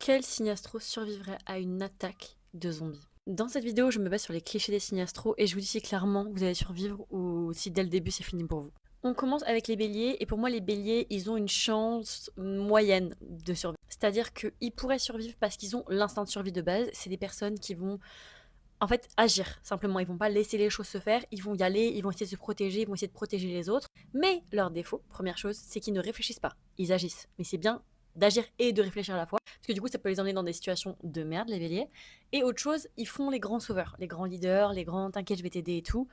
Quel signe astro survivrait à une attaque de zombies? Dans cette vidéo, je me base sur les clichés des signes astro et je vous dis si clairement vous allez survivre ou si dès le début c'est fini pour vous. On commence avec les béliers et pour moi les béliers ils ont une chance moyenne de survie. C'est-à-dire qu'ils pourraient survivre parce qu'ils ont l'instinct de survie de base. C'est des personnes qui vont en fait agir simplement. Ils vont pas laisser les choses se faire, ils vont y aller, ils vont essayer de se protéger, ils vont essayer de protéger les autres. Mais leur défaut, première chose, c'est qu'ils ne réfléchissent pas. Ils agissent. Mais c'est bien d'agir et de réfléchir à la fois. Parce que du coup, ça peut les emmener dans des situations de merde, les béliers. Et autre chose, ils font les grands sauveurs, les grands leaders, les grands t'inquiète, je vais t'aider et tout.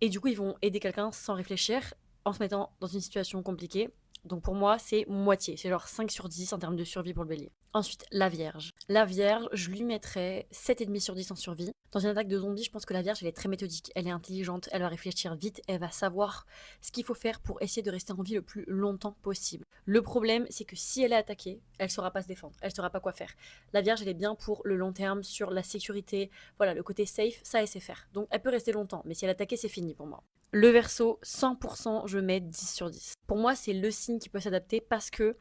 Et du coup, ils vont aider quelqu'un sans réfléchir, en se mettant dans une situation compliquée. Donc pour moi, c'est moitié. C'est genre 5 sur 10 en termes de survie pour le bélier. Ensuite, la Vierge. La Vierge, je lui mettrais 7,5 sur 10 en survie. Dans une attaque de zombies, je pense que la Vierge, elle est très méthodique. Elle est intelligente, elle va réfléchir vite, elle va savoir ce qu'il faut faire pour essayer de rester en vie le plus longtemps possible. Le problème, c'est que si elle est attaquée, elle saura pas se défendre, elle saura pas quoi faire. La Vierge, elle est bien pour le long terme, sur la sécurité, voilà, le côté safe, ça elle sait faire. Donc elle peut rester longtemps, mais si elle est attaquée, c'est fini pour moi. Le Verseau, 100%, je mets 10 sur 10. Pour moi, c'est le signe qui peut s'adapter parce que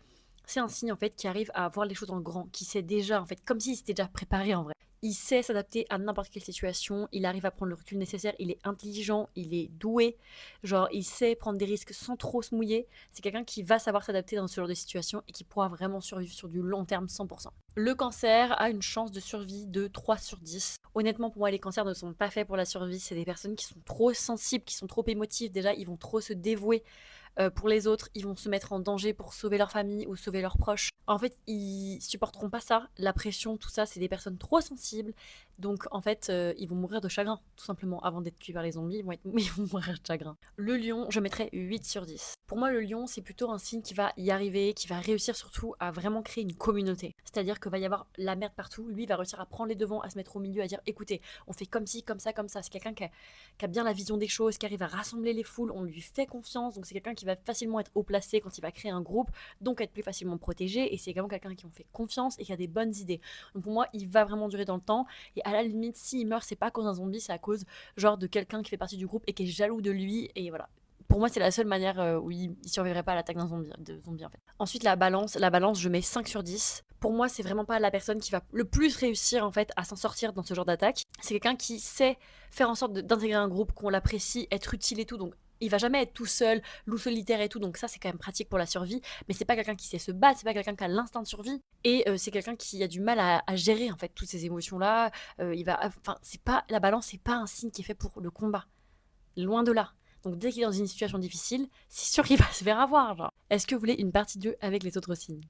c'est un signe en fait qui arrive à voir les choses en grand, qui sait déjà en fait, comme s'il s'était déjà préparé en vrai. Il sait s'adapter à n'importe quelle situation, il arrive à prendre le recul nécessaire, il est intelligent, il est doué, genre il sait prendre des risques sans trop se mouiller. C'est quelqu'un qui va savoir s'adapter dans ce genre de situation et qui pourra vraiment survivre sur du long terme 100%. Le cancer a une chance de survie de 3 sur 10. Honnêtement, pour moi, les cancers ne sont pas faits pour la survie. C'est des personnes qui sont trop sensibles, qui sont trop émotives. Déjà, ils vont trop se dévouer pour les autres, ils vont se mettre en danger pour sauver leur famille ou sauver leurs proches. En fait, ils supporteront pas ça, la pression, tout ça, c'est des personnes trop sensibles. Donc en fait, ils vont mourir de chagrin, tout simplement. Avant d'être tués par les zombies, ils vont mourir de chagrin. Le lion, je mettrais 8 sur 10. Pour moi, le lion, c'est plutôt un signe qui va y arriver, qui va réussir surtout à vraiment créer une communauté. C'est-à-dire que va y avoir la merde partout, lui il va réussir à prendre les devants, à se mettre au milieu, à dire écoutez, on fait comme ci, comme ça, comme ça. C'est quelqu'un qui a bien la vision des choses, qui arrive à rassembler les foules, on lui fait confiance, donc c'est quelqu'un qui va facilement être haut placé quand il va créer un groupe, donc être plus facilement protégé, et c'est également quelqu'un qui on fait confiance et qui a des bonnes idées. Donc pour moi, il va vraiment durer dans le temps, et à la limite, s'il meurt, c'est pas à cause d'un zombie, c'est à cause genre de quelqu'un qui fait partie du groupe et qui est jaloux de lui, et voilà. Pour moi, c'est la seule manière où il survivrait pas à l'attaque d'un zombie, de zombie en fait. Ensuite, la balance, je mets 5 sur 10. Pour moi, c'est vraiment pas la personne qui va le plus réussir en fait à s'en sortir dans ce genre d'attaque. C'est quelqu'un qui sait faire en sorte d'intégrer un groupe, qu'on l'apprécie, être utile et tout. Donc il va jamais être tout seul, loup solitaire et tout, donc ça c'est quand même pratique pour la survie, mais c'est pas quelqu'un qui sait se battre, c'est pas quelqu'un qui a l'instinct de survie, et c'est quelqu'un qui a du mal à gérer en fait toutes ces émotions là. Enfin c'est pas la balance, c'est pas un signe qui est fait pour le combat, loin de là. Donc dès qu'il est dans une situation difficile, c'est sûr qu'il va se faire avoir. Genre. Est-ce que vous voulez une partie 2 avec les autres signes?